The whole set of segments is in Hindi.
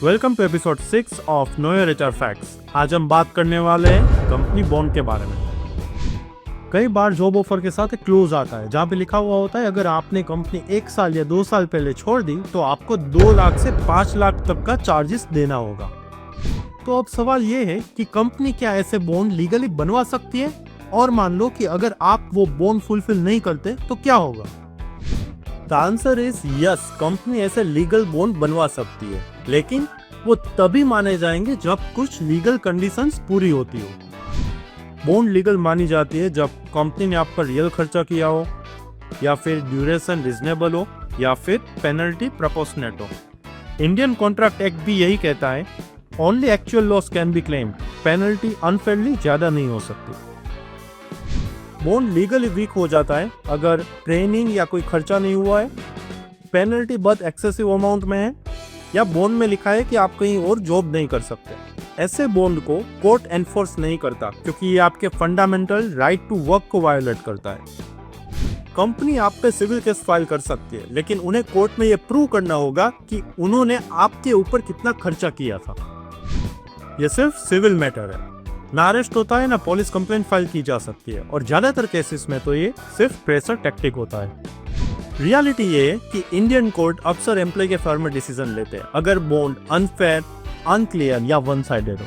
Welcome to episode 6 of know your HR facts. आज हम बात करने वाले हैं कंपनी बॉन्ड के बारे में। कई बार जॉब ऑफर के साथ एक क्लोज आता है जहाँ पे लिखा हुआ होता है अगर आपने कंपनी 1 साल या 2 साल पहले छोड़ दी तो आपको 2 लाख से 5 लाख तक का चार्जेस देना होगा। तो अब सवाल ये है कि कंपनी क्या ऐसे बॉन्ड लीगली बनवा सकती है, और मान लो कि अगर आप वो बॉन्ड फुलफिल नहीं करते तो क्या होगा। The answer is yes, company ऐसे लीगल बॉन्ड बनवा सकती है, लेकिन वो तभी माने जाएंगे जब कुछ लीगल कंडीशंस पूरी होती हो। बॉन्ड लीगल मानी जाती है जब कंपनी ने आप पर रियल खर्चा किया हो, या फिर ड्यूरेशन रिजनेबल हो, या फिर पेनल्टी प्रोपोर्शनेट हो। इंडियन कॉन्ट्रैक्ट एक्ट भी यही कहता है, only actual loss can be claimed, penalty unfairly ज्यादा नहीं हो सकती। बॉन्ड लीगली वीक हो जाता है अगर ट्रेनिंग या कोई खर्चा नहीं हुआ है, पेनल्टी बहुत एक्सेसिव अमाउंट में है, या बॉन्ड में लिखा है कि आप कहीं और जॉब नहीं कर सकते। ऐसे बॉन्ड को कोर्ट एनफोर्स नहीं करता क्योंकि ये आपके फंडामेंटल राइट टू वर्क को वायोलेट करता है। कंपनी आप पे सिविल केस फाइल कर सकती है, लेकिन उन्हें कोर्ट में ये प्रूव करना होगा कि उन्होंने आपके ऊपर कितना खर्चा किया था। ये सिर्फ सिविल मैटर है, ना अरेस्ट होता है ना पुलिस कंप्लेंट फाइल की जा सकती है, और ज्यादातर केसेस में तो ये सिर्फ प्रेशर टैक्टिक होता है। रियलिटी ये है कि इंडियन कोर्ट अक्सर एम्प्लॉय के फेवर में डिसीजन लेते हैं अगर बॉन्ड अनफेयर, अनक्लियर या वन साइडेड हो।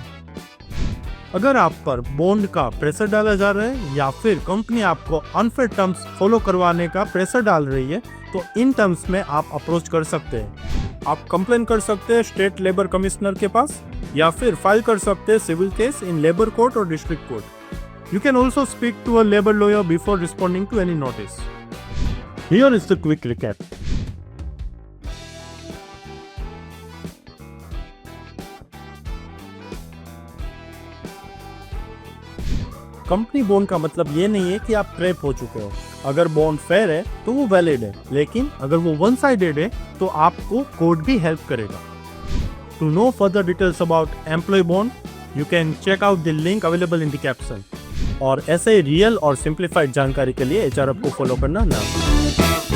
अगर आप पर बॉन्ड का प्रेशर डाला जा रहा है या फिर कंपनी आपको अनफेयर टर्म्स फॉलो करवाने का प्रेशर डाल रही है, तो इन टर्म्स में आप अप्रोच कर सकते हैं। आप कंप्लेन कर सकते हैं स्टेट लेबर कमिश्नर के पास, या फिर फाइल कर सकते हैं civil case in labour court और district court. You can also speak to a labour lawyer before responding to any notice. Here is the quick recap. Company bond का मतलब ये नहीं है कि आप ट्रैप हो चुके हो। अगर बॉन्ड फेयर है तो वो वैलिड है, लेकिन अगर वो वन साइडेड है तो आपको कोर्ट भी हेल्प करेगा। To know further details about employ bond, you can check out the link available in the caption. और ऐसे रियल और सिंप्लीफाइड जानकारी के लिए एचआर को फॉलो करना ना भूलें।